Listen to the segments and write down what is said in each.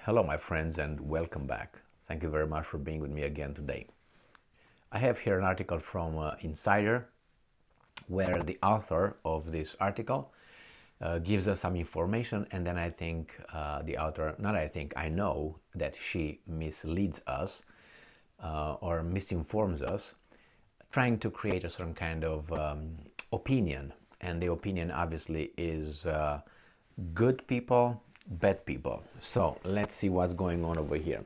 Hello, my friends, and welcome back. Thank you very much for being with me again today. I have here an article from Insider where the author of this article gives us some information, and then I think the author, not I think, I know that she misleads us or misinforms us, trying to create a certain kind of opinion. And the opinion obviously is good people, bad people. So let's see what's going on over here.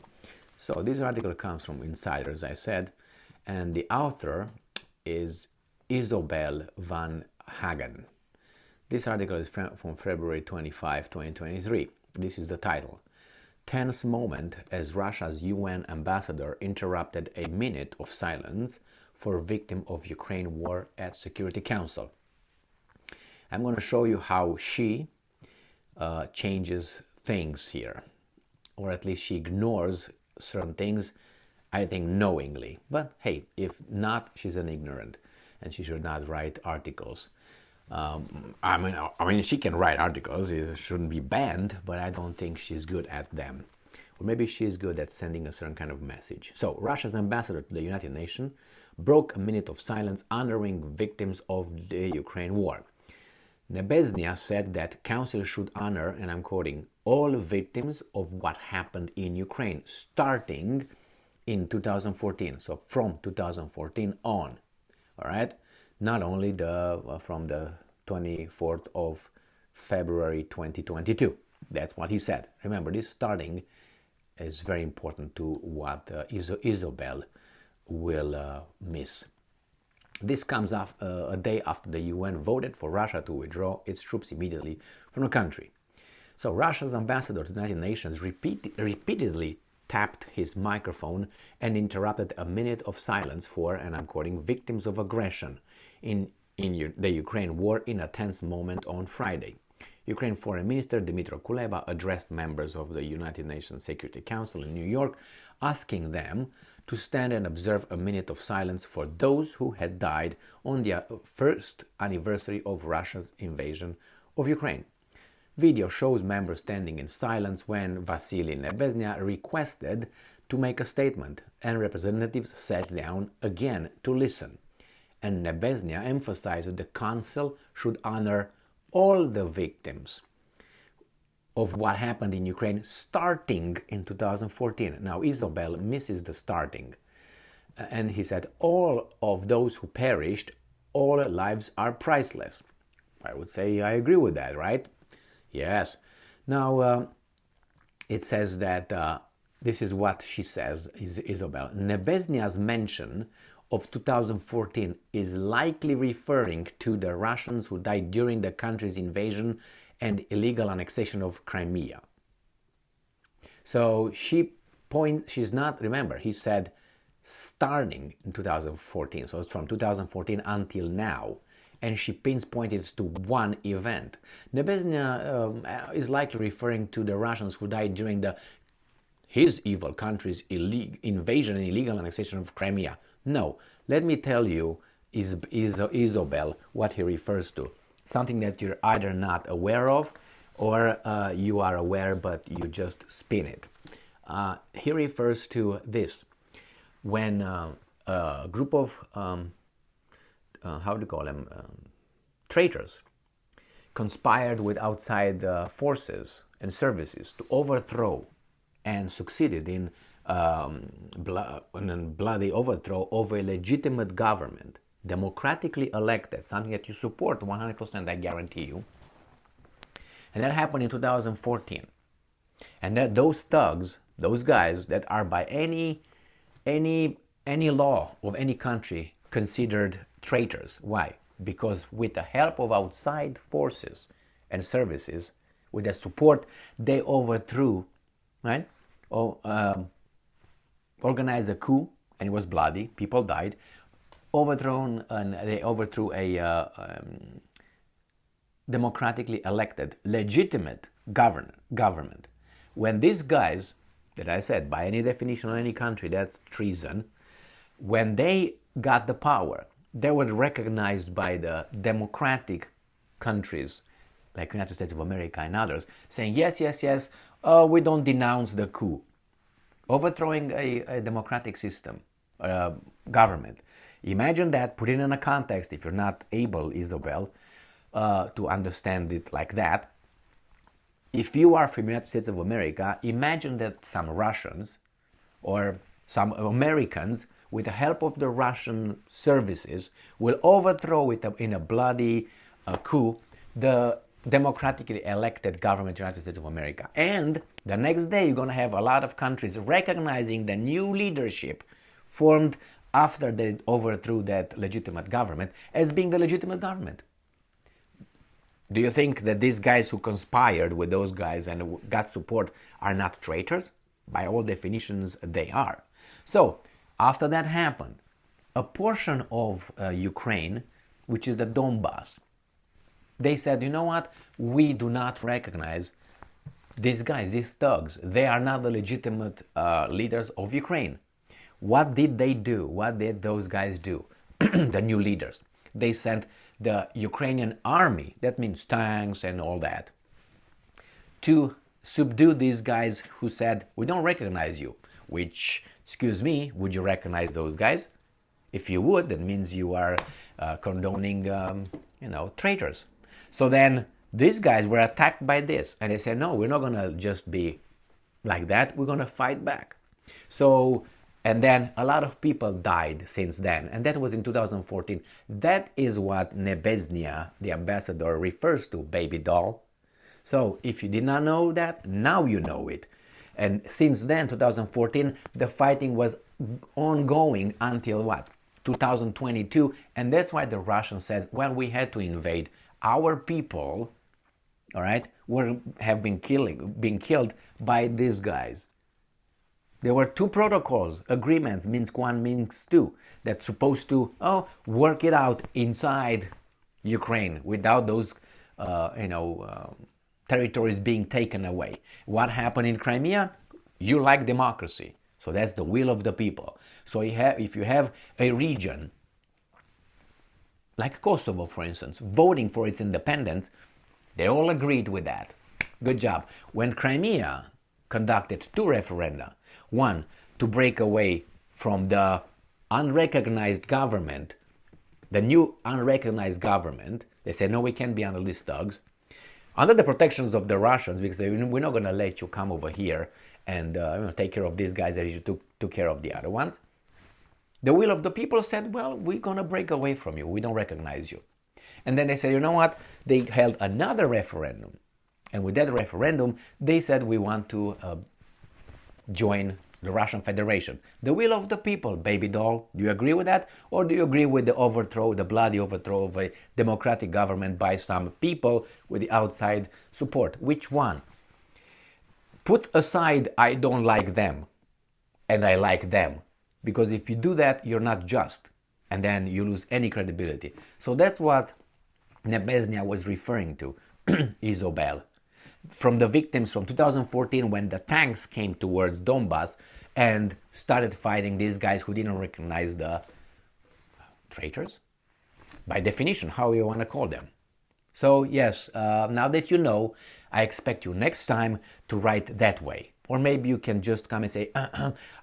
So this article comes from Insider, as I said, and the author is Isobel van Hagen. This article is from February 25, 2023. This is the title. Tense moment as Russia's UN ambassador interrupted a minute of silence for victim of Ukraine war at Security Council. I'm going to show you how she changes things here, or at least she ignores certain things, I think knowingly. But hey, if not, she's an ignorant and she should not write articles. I mean, she can write articles, it shouldn't be banned, but I don't think she's good at them. Or maybe she's good at sending a certain kind of message. So, Russia's ambassador to the United Nations broke a minute of silence honoring victims of the Ukraine war. Nebezhnya said that Council should honor, and I'm quoting, all victims of what happened in Ukraine, starting in 2014. So from 2014 on, all right? Not only from the 24th of February 2022. That's what he said. Remember, this starting is very important to what Isobel will miss. This comes a day after the UN voted for Russia to withdraw its troops immediately from the country. So Russia's ambassador to the United Nations repeatedly tapped his microphone and interrupted a minute of silence for, and I'm quoting, victims of aggression in the Ukraine war in a tense moment on Friday. Ukraine Foreign Minister Dmytro Kuleba addressed members of the United Nations Security Council in New York, asking them to stand and observe a minute of silence for those who had died on the first anniversary of Russia's invasion of Ukraine. Video shows members standing in silence when Vasily Nebezhnya requested to make a statement, and representatives sat down again to listen. And Nebezhnya emphasized that the Council should honor all the victims of what happened in Ukraine starting in 2014. Now, Isobel misses the starting. And he said, all of those who perished, all lives are priceless. I would say I agree with that, right? Yes. Now, it says that this is what she says, Isobel. Nebezhnya's mention of 2014 is likely referring to the Russians who died during the country's invasion and illegal annexation of Crimea. So she's not, remember, he said starting in 2014, so it's from 2014 until now, and she pinpointed to one event. Nebezhnya is likely referring to the Russians who died during his evil country's invasion and illegal annexation of Crimea. No, let me tell you, Isobel, what he refers to. Something that you're either not aware of or you are aware but you just spin it. He refers to this. When a group of, how do you call them, traitors conspired with outside forces and services to overthrow and succeeded in bloody overthrow of a legitimate government, democratically elected, something that you support 100%, I guarantee you. And that happened in 2014. And that those thugs, those guys that are by any law of any country considered traitors. Why? Because with the help of outside forces and services, with their support, they overthrew, right? Organized a coup, and it was bloody. People died. They overthrew a democratically elected, legitimate government. When these guys, that I said, by any definition of any country, that's treason, when they got the power, they were recognized by the democratic countries like United States of America and others, saying, yes, yes, yes, we don't denounce the coup. Overthrowing a democratic system, government. Imagine that, put it in a context, if you're not able, Isabel, to understand it like that. If you are from the United States of America, imagine that some Russians or some Americans, with the help of the Russian services, will overthrow it in a bloody coup the democratically elected government of the United States of America. And the next day, you're going to have a lot of countries recognizing the new leadership formed after they overthrew that legitimate government as being the legitimate government. Do you think that these guys who conspired with those guys and got support are not traitors? By all definitions, they are. So, after that happened, a portion of Ukraine, which is the Donbass, they said, you know what, we do not recognize these guys, these thugs. They are not the legitimate leaders of Ukraine. What did they do? What did those guys do? The new leaders. They sent the Ukrainian army, that means tanks and all that, to subdue these guys who said, we don't recognize you. Which, excuse me, would you recognize those guys? If you would, that means you are condoning, traitors. So then these guys were attacked by this, and they said, no, we're not going to just be like that. We're going to fight back. So, and then a lot of people died since then, and that was in 2014. That is what Nebezhnya, the ambassador, refers to, baby doll. So if you did not know that, now you know it. And since then, 2014, the fighting was ongoing until what? 2022. And that's why the Russians said, well, we had to invade. Our people, all right, have been killed by these guys. There were two protocols, agreements, Minsk 1, Minsk 2, that's supposed to work it out inside Ukraine without those, territories being taken away. What happened in Crimea? You like democracy. So that's the will of the people. So if you have a region, like Kosovo, for instance, voting for its independence, they all agreed with that. Good job. When Crimea conducted two referenda, one, to break away from the unrecognized government, the new unrecognized government, they said, no, we can't be under these thugs. Under the protections of the Russians, because we're not going to let you come over here and take care of these guys as you took care of the other ones. The will of the people said, well, we're going to break away from you. We don't recognize you. And then they said, you know what? They held another referendum. And with that referendum, they said, we want to join the Russian Federation. The will of the people, baby doll. Do you agree with that? Or do you agree with the bloody overthrow of a democratic government by some people with the outside support? Which one? Put aside, I don't like them, and I like them. Because if you do that, you're not just. And then you lose any credibility. So that's what Nebezhnya was referring to, Isobel. From the victims from 2014, when the tanks came towards Donbass and started fighting these guys who didn't recognize the traitors? By definition, how you want to call them. So yes, now that you know, I expect you next time to write that way. Or maybe you can just come and say,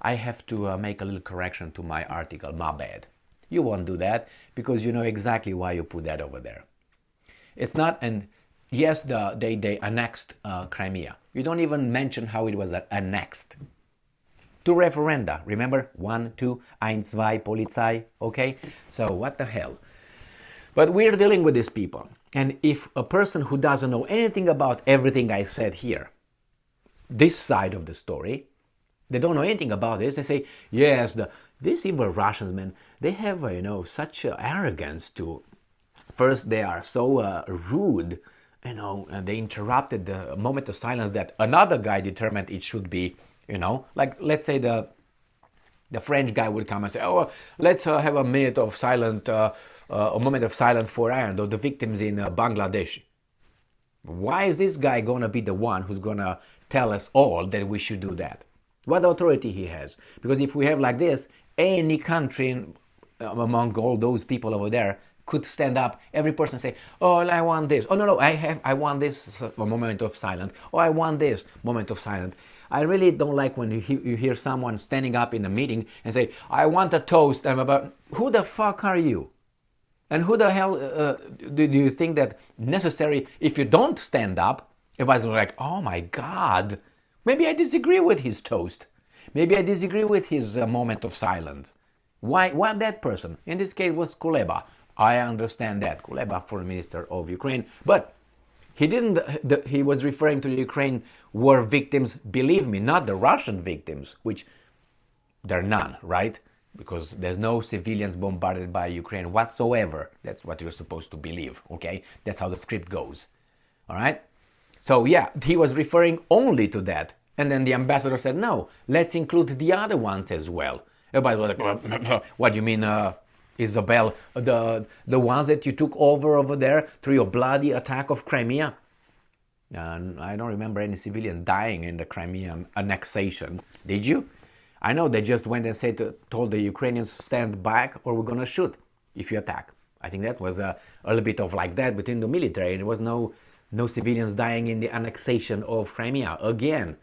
I have to make a little correction to my article, my bad. You won't do that because you know exactly why you put that over there. It's not an... Yes, they annexed Crimea. You don't even mention how it was annexed. Two referenda, remember? 1, 2, 1, 2, Polizei, okay? So what the hell? But we're dealing with these people. And if a person who doesn't know anything about everything I said here, this side of the story, they don't know anything about this, they say, yes, these evil Russians, man, they have, such arrogance to... First, they are so rude, and they interrupted the moment of silence that another guy determined it should be, like let's say the French guy would come and say, let's have a minute of silence, a moment of silence for Ireland or the victims in Bangladesh. Why is this guy going to be the one who's going to tell us all that we should do that? What authority he has? Because if we have like this, any country among all those people over there could stand up, every person say, oh, I want this. Oh, no, I want this moment of silence. Oh, I want this moment of silence. I really don't like when you hear someone standing up in a meeting and say, I want a toast. I'm about, who the fuck are you? And who the hell do you think that necessary if you don't stand up? Everybody's like, oh my God, maybe I disagree with his toast. Maybe I disagree with his moment of silence. Why that person? In this case was Kuleba. I understand that. Kuleba, foreign minister of Ukraine. But he didn't, he was referring to the Ukraine war victims, believe me, not the Russian victims, which they're none, right? Because there's no civilians bombarded by Ukraine whatsoever. That's what you're supposed to believe, okay? That's how the script goes, all right? So yeah, he was referring only to that. And then the ambassador said, no, let's include the other ones as well. Everybody was like, what do you mean, Isabel? The ones that you took over there through your bloody attack of Crimea? I don't remember any civilian dying in the Crimean annexation. Did you? I know they just went and told the Ukrainians, stand back or we're going to shoot if you attack. I think that was a little bit of like that between the military. There was no civilians dying in the annexation of Crimea. Again,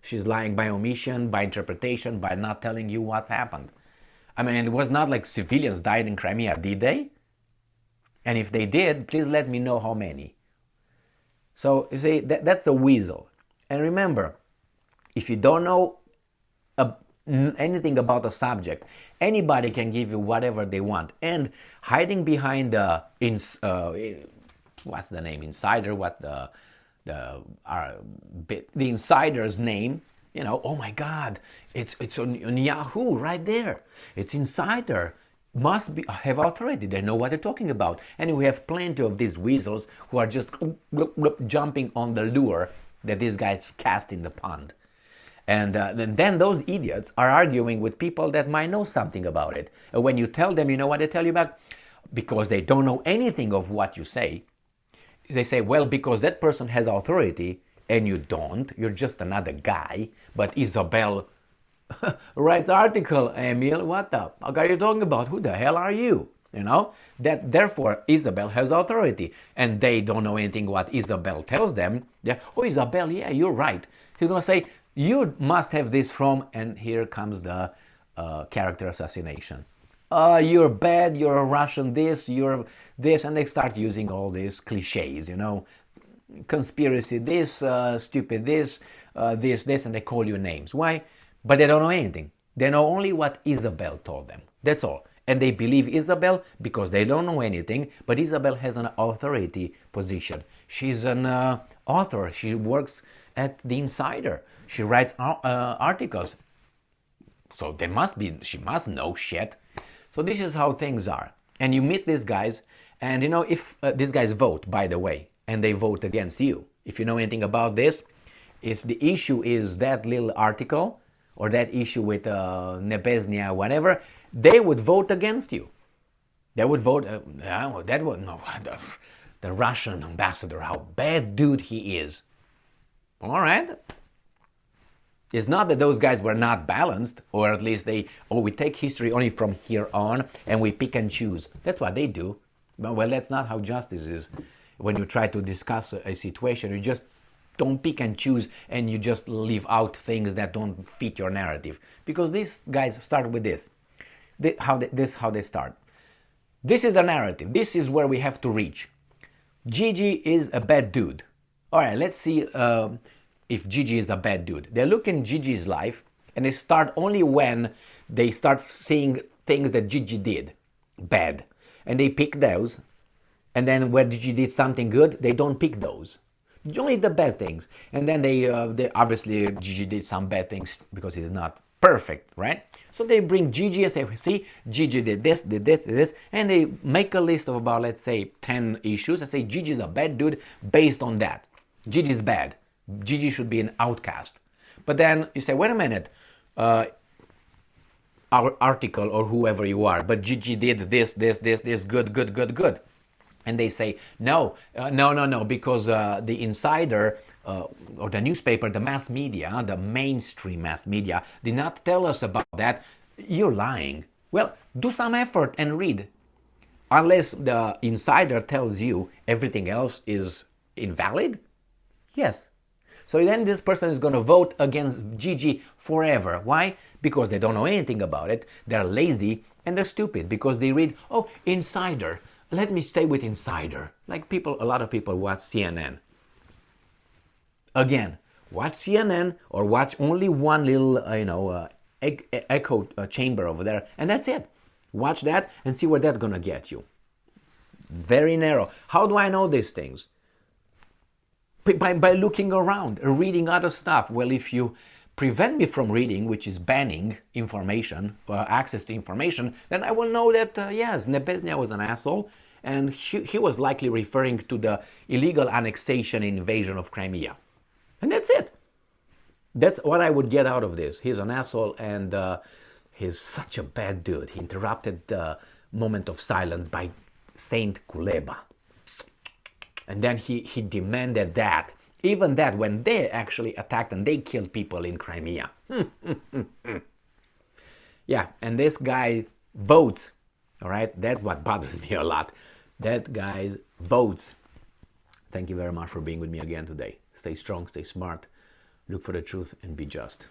she's lying by omission, by interpretation, by not telling you what happened. I mean, it was not like civilians died in Crimea, did they? And if they did, please let me know how many. So, you see, that's a weasel. And remember, if you don't know anything about a subject, anybody can give you whatever they want. And hiding behind the, what's the name, insider, what's the insider's name, you know, oh my God, it's on Yahoo right there. It's insider. Must have authority. They know what they're talking about. And we have plenty of these weasels who are just jumping on the lure that these guys cast in the pond. And then those idiots are arguing with people that might know something about it. And when you tell them, you know what they tell you back? Because they don't know anything of what you say. They say, well, because that person has authority and you don't, you're just another guy. But Isabel writes article, Emil, what the fuck are you talking about? Who the hell are you? You know, that therefore Isabel has authority and they don't know anything what Isabel tells them. Yeah, oh, Isabel, yeah, you're right. He's going to say, you must have this from, and here comes the character assassination. You're bad, you're a Russian this, you're this, and they start using all these cliches, you know, conspiracy this, stupid this, this, and they call you names. Why? But they don't know anything. They know only what Isabel told them. That's all. And they believe Isabel because they don't know anything, but Isabel has an authority position. She's an author. She works at the Insider. She writes articles. So she must know shit. So this is how things are. And you meet these guys, and you know, if these guys vote, by the way, and they vote against you, if you know anything about this, if the issue is that little article, or that issue with Nebezhny, whatever, they would vote against you. They would vote, the Russian ambassador, how bad dude he is. All right. It's not that those guys were not balanced, or at least we take history only from here on and we pick and choose. That's what they do. Well, that's not how justice is. When you try to discuss a situation, you just don't pick and choose and you just leave out things that don't fit your narrative. Because these guys start with this. This is how they start. This is the narrative. This is where we have to reach. Gigi is a bad dude. All right, let's see if Gigi is a bad dude. They look in Gigi's life and they start only when they start seeing things that Gigi did bad. And they pick those. And then where Gigi did something good, they don't pick those. Only the bad things. And then they obviously Gigi did some bad things because he's not perfect, right? So they bring Gigi and say, see, Gigi did this, and they make a list of about, let's say, 10 issues and say Gigi's a bad dude based on that. Gigi's bad. Gigi should be an outcast. But then you say, wait a minute, our article or whoever you are, but Gigi did this, good. And they say, no, because the Insider or the newspaper, the mass media, the mainstream mass media did not tell us about that. You're lying. Well, do some effort and read. unless the insider tells you everything else is invalid? Yes. So then this person is going to vote against Gigi forever. Why? Because they don't know anything about it, they're lazy, and they're stupid because they read, oh, insider, let me stay with insider. Like a lot of people watch CNN. Again, watch CNN or watch only one little, echo chamber over there, and that's it. Watch that and see where that's going to get you. Very narrow. How do I know these things? By looking around, reading other stuff. Well, if you prevent me from reading, which is banning information, access to information, then I will know that, yes, Nebezhny was an asshole, and he was likely referring to the illegal annexation and invasion of Crimea. And that's it. That's what I would get out of this. He's an asshole, and he's such a bad dude. He interrupted the moment of silence by Saint Kuleba. And then he demanded that, even that when they actually attacked and they killed people in Crimea. Yeah, and this guy votes, all right? That's what bothers me a lot. That guy votes. Thank you very much for being with me again today. Stay strong, stay smart, look for the truth, and be just.